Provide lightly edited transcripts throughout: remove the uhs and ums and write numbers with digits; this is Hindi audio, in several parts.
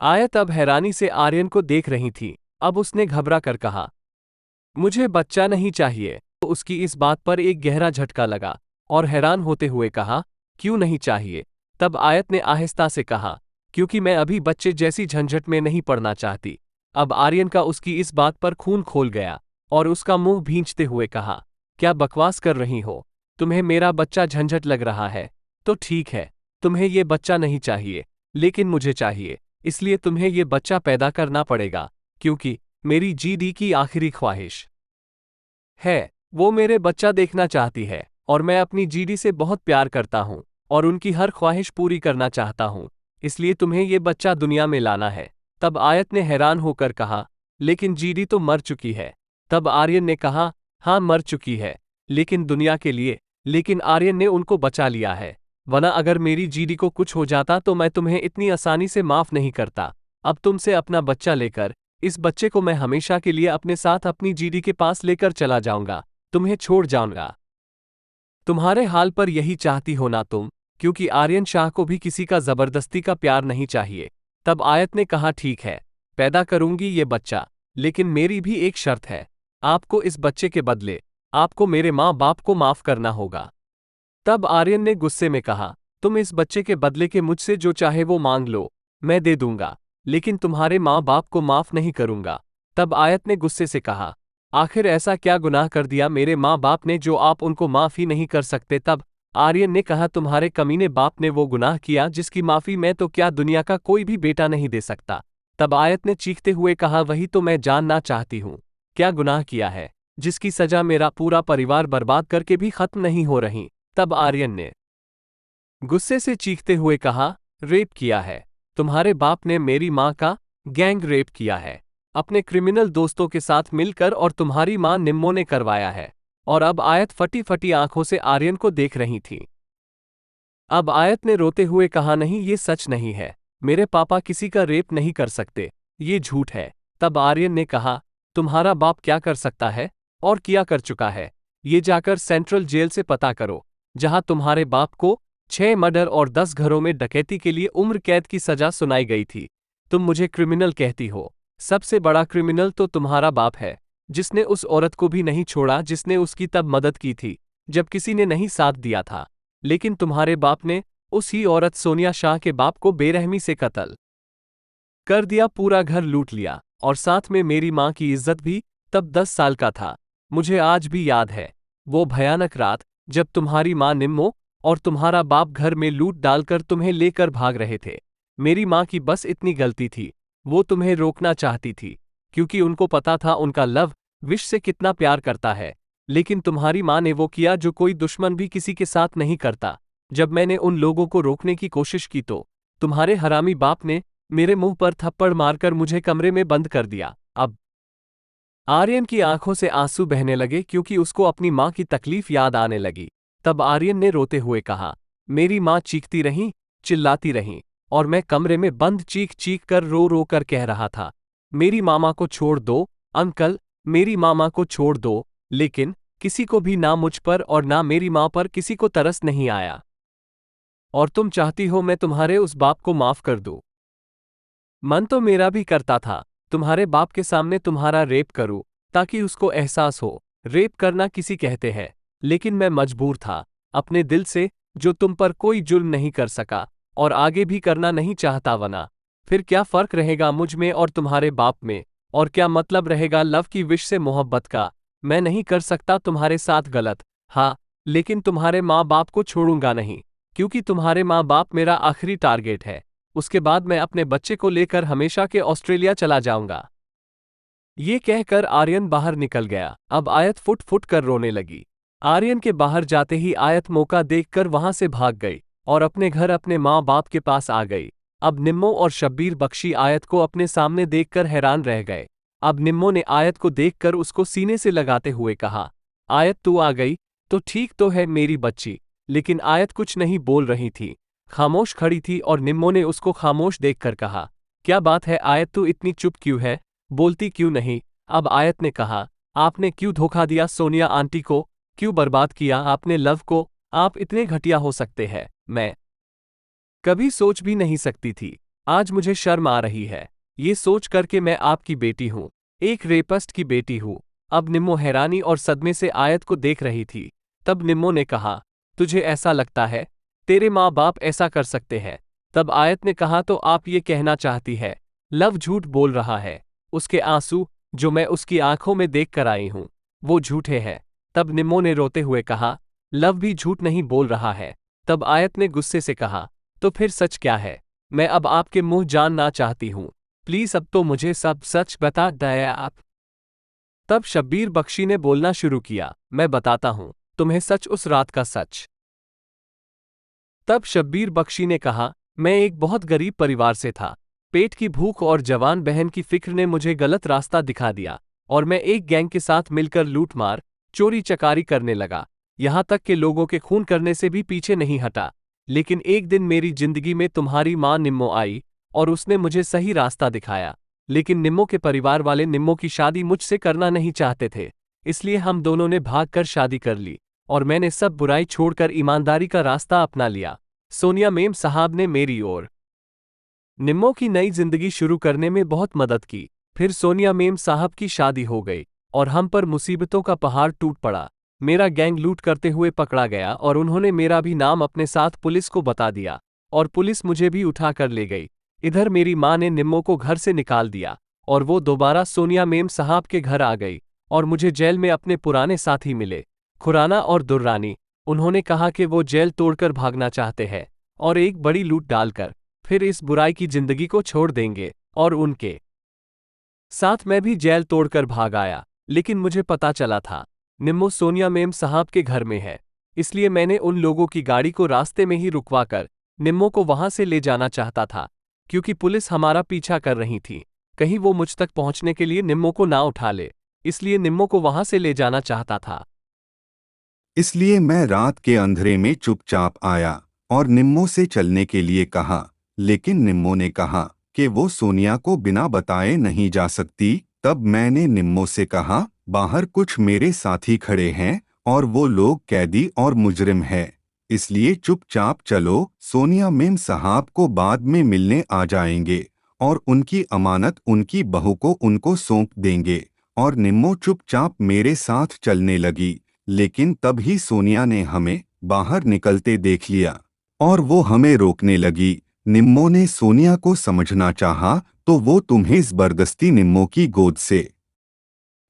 आयत अब हैरानी से आर्यन को देख रही थी। अब उसने घबरा कर कहा, मुझे बच्चा नहीं चाहिए। तो उसकी इस बात पर एक गहरा झटका लगा और हैरान होते हुए कहा, क्यों नहीं चाहिए? तब आयत ने आहिस्ता से कहा, क्योंकि मैं अभी बच्चे जैसी झंझट में नहीं पड़ना चाहती। अब आर्यन का उसकी इस बात पर खून खोल गया और उसका मुंह भींचते हुए कहा, क्या बकवास कर रही हो? तुम्हें मेरा बच्चा झंझट लग रहा है तो ठीक है, तुम्हें ये बच्चा नहीं चाहिए, लेकिन मुझे चाहिए। इसलिए तुम्हें ये बच्चा पैदा करना पड़ेगा, क्योंकि मेरी जीडी की आखिरी ख्वाहिश है, वो मेरे बच्चा देखना चाहती है और मैं अपनी जीडी से बहुत प्यार करता हूं और उनकी हर ख्वाहिश पूरी करना चाहता हूं। इसलिए तुम्हें ये बच्चा दुनिया में लाना है। तब आयत ने हैरान होकर कहा, लेकिन जीडी तो मर चुकी है। तब आर्यन ने कहा, हाँ मर चुकी है, लेकिन दुनिया के लिए। लेकिन आर्यन ने उनको बचा लिया है, वरना अगर मेरी जीडी को कुछ हो जाता तो मैं तुम्हें इतनी आसानी से माफ नहीं करता। अब तुमसे अपना बच्चा लेकर इस बच्चे को मैं हमेशा के लिए अपने साथ अपनी जीडी के पास लेकर चला जाऊंगा, तुम्हें छोड़ जाऊंगा। तुम्हारे हाल पर यही चाहती हो ना तुम? क्योंकि आर्यन शाह को भी किसी का जबरदस्ती का प्यार नहीं चाहिए। तब आयत ने कहा, ठीक है, पैदा करूंगी ये बच्चा, लेकिन मेरी भी एक शर्त है। आपको इस बच्चे के बदले आपको मेरे माँ बाप को माफ करना होगा। तब आर्यन ने गुस्से में कहा, तुम इस बच्चे के बदले के मुझसे जो चाहे वो मांग लो, मैं दे दूंगा, लेकिन तुम्हारे माँ बाप को माफ नहीं करूंगा। तब आयत ने गुस्से से कहा, आखिर ऐसा क्या गुनाह कर दिया मेरे माँ बाप ने जो आप उनको माफ ही नहीं कर सकते? तब आर्यन ने कहा, तुम्हारे कमीने बाप ने वो गुनाह किया जिसकी माफी मैं तो क्या दुनिया का कोई भी बेटा नहीं दे सकता। तब आयत ने चीखते हुए कहा, वही तो मैं जानना चाहती हूँ, क्या गुनाह किया है जिसकी सजा मेरा पूरा परिवार बर्बाद करके भी खत्म नहीं हो रही? तब आर्यन ने गुस्से से चीखते हुए कहा, रेप किया है। तुम्हारे बाप ने मेरी माँ का गैंग रेप किया है, अपने क्रिमिनल दोस्तों के साथ मिलकर, और तुम्हारी माँ निम्मो ने करवाया है। और अब आयत फटी फटी आंखों से आर्यन को देख रही थी। अब आयत ने रोते हुए कहा, नहीं ये सच नहीं है, मेरे पापा किसी का रेप नहीं कर सकते, ये झूठ है। तब आर्यन ने कहा, तुम्हारा बाप क्या कर सकता है और किया कर चुका है? ये जाकर सेंट्रल जेल से पता करो, जहां तुम्हारे बाप को 6 मर्डर और 10 घरों में डकैती के लिए उम्र कैद की सजा सुनाई गई थी। तुम मुझे क्रिमिनल कहती हो? सबसे बड़ा क्रिमिनल तो तुम्हारा बाप है, जिसने उस औरत को भी नहीं छोड़ा जिसने उसकी तब मदद की थी जब किसी ने नहीं साथ दिया था। लेकिन तुम्हारे बाप ने उसी औरत सोनिया शाह के बाप को बेरहमी से कत्ल कर दिया, पूरा घर लूट लिया, और साथ में मेरी माँ की इज्जत भी। तब 10 साल का था। मुझे आज भी याद है वो भयानक रात जब तुम्हारी माँ निम्मो और तुम्हारा बाप घर में लूट डालकर तुम्हें लेकर भाग रहे थे। मेरी माँ की बस इतनी गलती थी, वो तुम्हें रोकना चाहती थी, क्योंकि उनको पता था उनका लव विश से कितना प्यार करता है। लेकिन तुम्हारी माँ ने वो किया जो कोई दुश्मन भी किसी के साथ नहीं करता। जब मैंने उन लोगों को रोकने की कोशिश की तो तुम्हारे हरामी बाप ने मेरे मुंह पर थप्पड़ मारकर मुझे कमरे में बंद कर दिया। अब आर्यन की आंखों से आंसू बहने लगे क्योंकि उसको अपनी माँ की तकलीफ याद आने लगी। तब आर्यन ने रोते हुए कहा, मेरी माँ चीखती रही, चिल्लाती रही, और मैं कमरे में बंद चीख चीख कर रो रो कर कह रहा था, मेरी मामा को छोड़ दो अंकल, मेरी मामा को छोड़ दो। लेकिन किसी को भी, ना मुझ पर और ना मेरी माँ पर, किसी को तरस नहीं आया। और तुम चाहती हो मैं तुम्हारे उस बाप को माफ कर दूं? मन तो मेरा भी करता था तुम्हारे बाप के सामने तुम्हारा रेप करूं, ताकि उसको एहसास हो रेप करना किसी कहते हैं। लेकिन मैं मजबूर था अपने दिल से, जो तुम पर कोई जुल्म नहीं कर सका और आगे भी करना नहीं चाहता। वरना फिर क्या फर्क रहेगा मुझ में और तुम्हारे बाप में? और क्या मतलब रहेगा लव की विश से मोहब्बत का? मैं नहीं कर सकता तुम्हारे साथ गलत, हाँ, लेकिन तुम्हारे माँ बाप को छोड़ूंगा नहीं, क्योंकि तुम्हारे माँ बाप मेरा आखिरी टारगेट है। उसके बाद मैं अपने बच्चे को लेकर हमेशा के ऑस्ट्रेलिया चला जाऊंगा। ये कहकर आर्यन बाहर निकल गया। अब आयत फुट फुट कर रोने लगी। आर्यन के बाहर जाते ही आयत मौका देखकर वहां से भाग गई और अपने घर अपने माँ बाप के पास आ गई। अब निम्मो और शब्बीर बख्शी आयत को अपने सामने देखकर हैरान रह गए। अब निम्मो ने आयत को देखकर उसको सीने से लगाते हुए कहा, आयत तू आ गई तो ठीक तो है मेरी बच्ची। लेकिन आयत कुछ नहीं बोल रही थी, खामोश खड़ी थी, और निम्मो ने उसको खामोश देखकर कहा, क्या बात है आयत, तू इतनी चुप क्यों है, बोलती क्यों नहीं? अब आयत ने कहा, आपने क्यों धोखा दिया सोनिया आंटी को, क्यों बर्बाद किया आपने लव को? आप इतने घटिया हो सकते हैं, मैं कभी सोच भी नहीं सकती थी। आज मुझे शर्म आ रही है, ये सोच कर के मैं आपकी बेटी हूँ, एक रेपिस्ट की बेटी हूँ। अब निम्मो हैरानी और सदमे से आयत को देख रही थी। तब निम्मो ने कहा, तुझे ऐसा लगता है? तेरे माँ बाप ऐसा कर सकते हैं? तब आयत ने कहा, तो आप ये कहना चाहती है लव झूठ बोल रहा है? उसके आंसू जो मैं उसकी आंखों में देख कर आई हूं वो झूठे हैं। तब निम्मो ने रोते हुए कहा, लव भी झूठ नहीं बोल रहा है। तब आयत ने गुस्से से कहा, तो फिर सच क्या है? मैं अब आपके मुंह जानना चाहती हूं, प्लीज अब तो मुझे सब सच बता दया आप। तब शब्बीर बख्शी ने बोलना शुरू किया, मैं बताता हूं तुम्हें सच, उस रात का सच। तब शब्बीर बख्शी ने कहा, मैं एक बहुत गरीब परिवार से था। पेट की भूख और जवान बहन की फिक्र ने मुझे गलत रास्ता दिखा दिया और मैं एक गैंग के साथ मिलकर लूटमार, चोरी चकारी करने लगा, यहां तक कि लोगों के खून करने से भी पीछे नहीं हटा। लेकिन एक दिन मेरी जिंदगी में तुम्हारी मां निम्मो आई और उसने मुझे सही रास्ता दिखाया। लेकिन निम्मो के परिवार वाले निम्मो की शादी मुझसे करना नहीं चाहते थे, इसलिए हम दोनों ने भागकर शादी कर ली और मैंने सब बुराई छोड़कर ईमानदारी का रास्ता अपना लिया। सोनिया मेम साहब ने मेरी और निम्मो की नई जिंदगी शुरू करने में बहुत मदद की। फिर सोनिया मेम साहब की शादी हो गई और हम पर मुसीबतों का पहाड़ टूट पड़ा। मेरा गैंग लूट करते हुए पकड़ा गया और उन्होंने मेरा भी नाम अपने साथ पुलिस को बता दिया और पुलिस मुझे भी उठा कर ले गई। इधर मेरी माँ ने निम्मो को घर से निकाल दिया और वो दोबारा सोनिया मेम साहब के घर आ गई और मुझे जेल में अपने पुराने साथी मिले, खुराना और दुर्रानी। उन्होंने कहा कि वो जेल तोड़कर भागना चाहते हैं और एक बड़ी लूट डालकर फिर इस बुराई की जिंदगी को छोड़ देंगे और उनके साथ मैं भी जेल तोड़कर भाग आया। लेकिन मुझे पता चला था निम्मो सोनिया मेम साहब के घर में है, इसलिए मैंने उन लोगों की गाड़ी को रास्ते में ही रुकवाकर निम्मो को वहां से ले जाना चाहता था, क्योंकि पुलिस हमारा पीछा कर रही थी, कहीं वो मुझ तक पहुंचने के लिए निम्मो को ना उठा ले, इसलिए निम्मो को वहां से ले जाना चाहता था। इसलिए मैं रात के अंधेरे में चुपचाप आया और निम्मो से चलने के लिए कहा, लेकिन निम्मो ने कहा कि वो सोनिया को बिना बताए नहीं जा सकती। तब मैंने निम्मो से कहा, बाहर कुछ मेरे साथी खड़े हैं और वो लोग कैदी और मुजरिम हैं, इसलिए चुपचाप चलो, सोनिया मेम साहब को बाद में मिलने आ जाएंगे और उनकी अमानत उनकी बहू को उनको सौंप देंगे। और निम्मो चुपचाप मेरे साथ चलने लगी, लेकिन तब ही सोनिया ने हमें बाहर निकलते देख लिया और वो हमें रोकने लगी। निम्मो ने सोनिया को समझना चाहा तो वो तुम्हें जबरदस्ती निम्मो की गोद से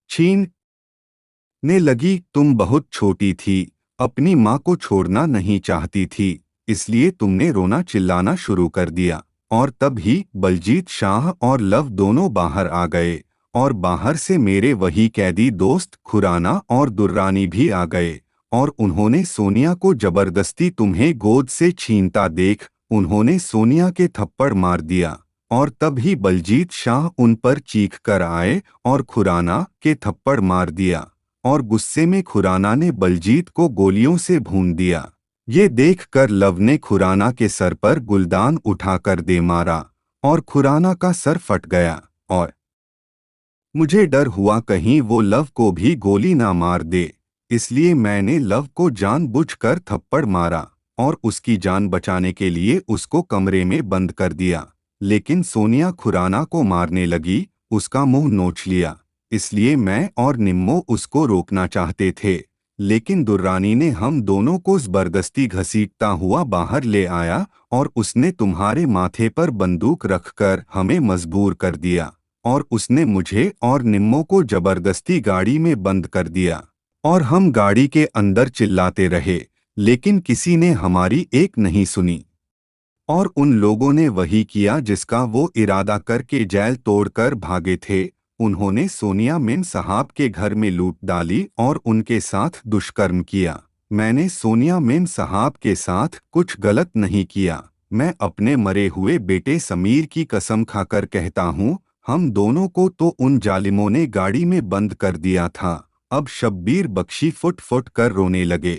छीनने लगी। तुम बहुत छोटी थी, अपनी माँ को छोड़ना नहीं चाहती थी, इसलिए तुमने रोना चिल्लाना शुरू कर दिया। और तब ही बलजीत शाह और लव दोनों बाहर आ गए और बाहर से मेरे वही कैदी दोस्त खुराना और दुर्रानी भी आ गए और उन्होंने सोनिया को जबरदस्ती तुम्हें गोद से छीनता देख उन्होंने सोनिया के थप्पड़ मार दिया। और तब ही बलजीत शाह उन पर चीख कर आए और खुराना के थप्पड़ मार दिया और गुस्से में खुराना ने बलजीत को गोलियों से भून दिया। ये देखकर लव ने खुराना के सर पर गुलदान उठाकर दे मारा और खुराना का सर फट गया और मुझे डर हुआ कहीं वो लव को भी गोली ना मार दे, इसलिए मैंने लव को जानबूझकर थप्पड़ मारा और उसकी जान बचाने के लिए उसको कमरे में बंद कर दिया। लेकिन सोनिया खुराना को मारने लगी, उसका मुंह नोच लिया, इसलिए मैं और निम्मो उसको रोकना चाहते थे, लेकिन दुर्रानी ने हम दोनों को जबरदस्ती घसीटता हुआ बाहर ले आया और उसने तुम्हारे माथे पर बंदूक रखकर हमें मजबूर कर दिया और उसने मुझे और निम्मो को जबरदस्ती गाड़ी में बंद कर दिया और हम गाड़ी के अंदर चिल्लाते रहे, लेकिन किसी ने हमारी एक नहीं सुनी और उन लोगों ने वही किया जिसका वो इरादा करके जेल तोड़कर भागे थे। उन्होंने सोनिया मेम साहब के घर में लूट डाली और उनके साथ दुष्कर्म किया। मैंने सोनिया मेम साहब के साथ कुछ गलत नहीं किया। मैं अपने मरे हुए बेटे समीर की कसम खाकर कहता हूँ, हम दोनों को तो उन जालिमों ने गाड़ी में बंद कर दिया था। अब शब्बीर बख्शी फुट फुट कर रोने लगे।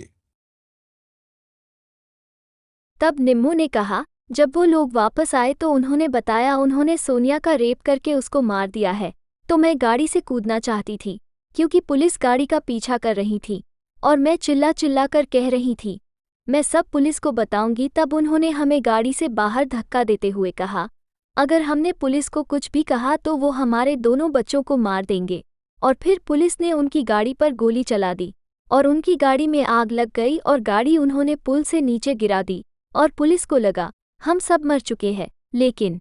तब निम्मो ने कहा, जब वो लोग वापस आए तो उन्होंने बताया उन्होंने सोनिया का रेप करके उसको मार दिया है। तो मैं गाड़ी से कूदना चाहती थी, क्योंकि पुलिस गाड़ी का पीछा कर रही थी और मैं चिल्ला चिल्ला कर कह रही थी, मैं सब पुलिस को बताऊंगी। तब उन्होंने हमें गाड़ी से बाहर धक्का देते हुए कहा, अगर हमने पुलिस को कुछ भी कहा तो वो हमारे दोनों बच्चों को मार देंगे। और फिर पुलिस ने उनकी गाड़ी पर गोली चला दी और उनकी गाड़ी में आग लग गई और गाड़ी उन्होंने पुल से नीचे गिरा दी और पुलिस को लगा हम सब मर चुके हैं, लेकिन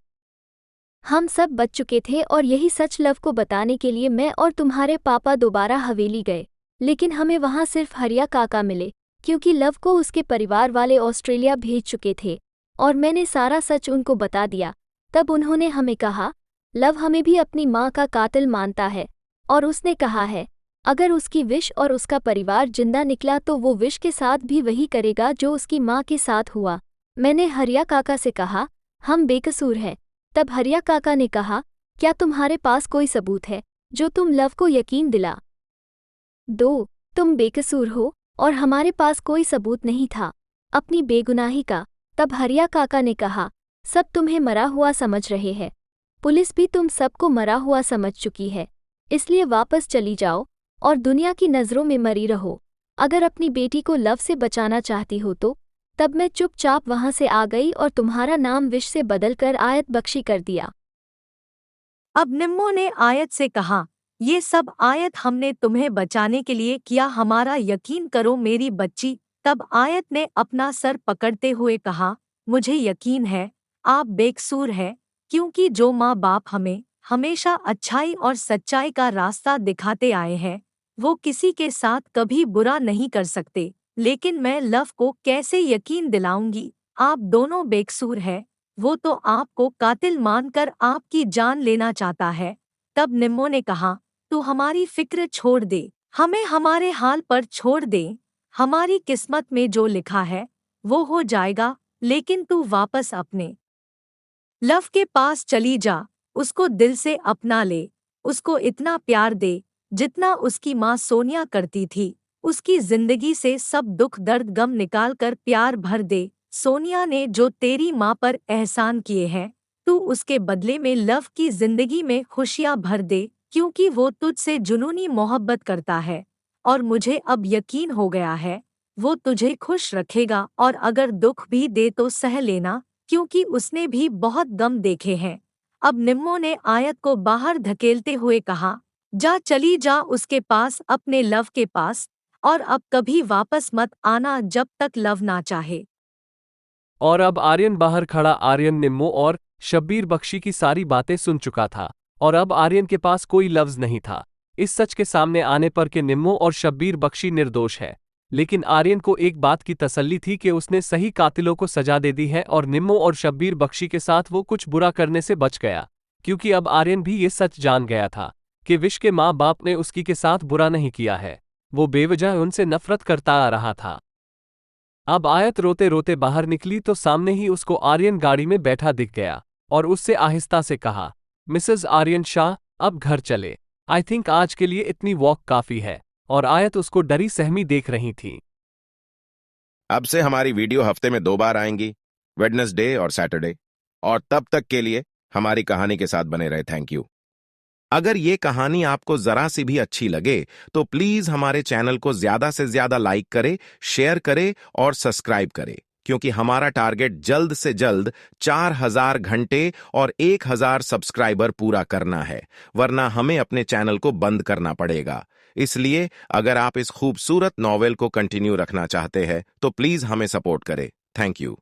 हम सब बच चुके थे। और यही सच लव को बताने के लिए मैं और तुम्हारे पापा दोबारा हवेली गए, लेकिन हमें वहाँ सिर्फ हरिया काका मिले क्योंकि लव को उसके परिवार वाले ऑस्ट्रेलिया भेज चुके थे और मैंने सारा सच उनको बता दिया। तब उन्होंने हमें कहा लव हमें भी अपनी माँ का कातिल मानता है और उसने कहा है अगर उसकी विश और उसका परिवार जिंदा निकला तो वो विश के साथ भी वही करेगा जो उसकी माँ के साथ हुआ। मैंने हरिया काका से कहा हम बेकसूर हैं। तब हरिया काका ने कहा क्या तुम्हारे पास कोई सबूत है जो तुम लव को यकीन दिला दो तुम बेकसूर हो। और हमारे पास कोई सबूत नहीं था अपनी बेगुनाही का। तब हरिया काका ने कहा सब तुम्हें मरा हुआ समझ रहे हैं, पुलिस भी तुम सबको मरा हुआ समझ चुकी है, इसलिए वापस चली जाओ और दुनिया की नज़रों में मरी रहो। अगर अपनी बेटी को लव से बचाना चाहती हो तो। तब मैं चुपचाप वहां से आ गई और तुम्हारा नाम विश से बदलकर आयत बख्शी कर दिया। अब निम्मो ने आयत से कहा ये सब आयत हमने तुम्हें बचाने के लिए किया, हमारा यकीन करो मेरी बच्ची। तब आयत ने अपना सर पकड़ते हुए कहा मुझे यकीन है आप बेकसूर हैं, क्योंकि जो माँ बाप हमें हमेशा अच्छाई और सच्चाई का रास्ता दिखाते आए हैं वो किसी के साथ कभी बुरा नहीं कर सकते। लेकिन मैं लव को कैसे यकीन दिलाऊंगी आप दोनों बेकसूर हैं, वो तो आपको कातिल मानकर आपकी जान लेना चाहता है। तब निम्मो ने कहा तू हमारी फिक्र छोड़ दे, हमें हमारे हाल पर छोड़ दे, हमारी किस्मत में जो लिखा है वो हो जाएगा, लेकिन तू वापस अपने लव के पास चली जा, उसको दिल से अपना ले, उसको इतना प्यार दे जितना उसकी माँ सोनिया करती थी। उसकी जिंदगी से सब दुख दर्द गम निकाल कर प्यार भर दे। सोनिया ने जो तेरी माँ पर एहसान किए हैं तू उसके बदले में लव की जिंदगी में खुशियाँ भर दे, क्योंकि वो तुझसे जुनूनी मोहब्बत करता है और मुझे अब यकीन हो गया है वो तुझे खुश रखेगा। और अगर दुख भी दे तो सह लेना, क्योंकि उसने भी बहुत गम देखे हैं। अब निम्मो ने आयत को बाहर धकेलते हुए कहा जा चली जा उसके पास, अपने लव के पास, और अब कभी वापस मत आना जब तक लव ना चाहे। और अब आर्यन बाहर खड़ा आर्यन निम्मो और शब्बीर बख्शी की सारी बातें सुन चुका था और अब आर्यन के पास कोई लफ्ज नहीं था इस सच के सामने आने पर कि निम्मो और शब्बीर बख्शी निर्दोष है। लेकिन आर्यन को एक बात की तसल्ली थी कि उसने सही कातिलों को सजा दे दी है और निम्मो और शब्बीर बख्शी के साथ वो कुछ बुरा करने से बच गया, क्योंकि अब आर्यन भी ये सच जान गया था कि विश के माँ बाप ने उसकी के साथ बुरा नहीं किया है, वो बेवजह उनसे नफरत करता आ रहा था। अब आयत रोते रोते बाहर निकली तो सामने ही उसको आर्यन गाड़ी में बैठा दिख गया और उससे आहिस्ता से कहा मिसेस आर्यन शाह अब घर चले, आई थिंक आज के लिए इतनी वॉक काफी है। और आयत उसको डरी सहमी देख रही थी। अब से हमारी वीडियो हफ्ते में 2 बार आएंगी, वेडनेसडे और सैटरडे, और तब तक के लिए हमारी कहानी के साथ बने रहे। Thank you. अगर ये कहानी आपको जरा सी भी अच्छी लगे तो प्लीज हमारे चैनल को ज्यादा से ज्यादा लाइक करें, शेयर करें और सब्सक्राइब करें, क्योंकि हमारा टारगेट जल्द से जल्द 4000 घंटे और 1000 सब्सक्राइबर पूरा करना है, वरना हमें अपने चैनल को बंद करना पड़ेगा। इसलिए अगर आप इस खूबसूरत नॉवेल को कंटिन्यू रखना चाहते हैं तो प्लीज हमें सपोर्ट करें। Thank you.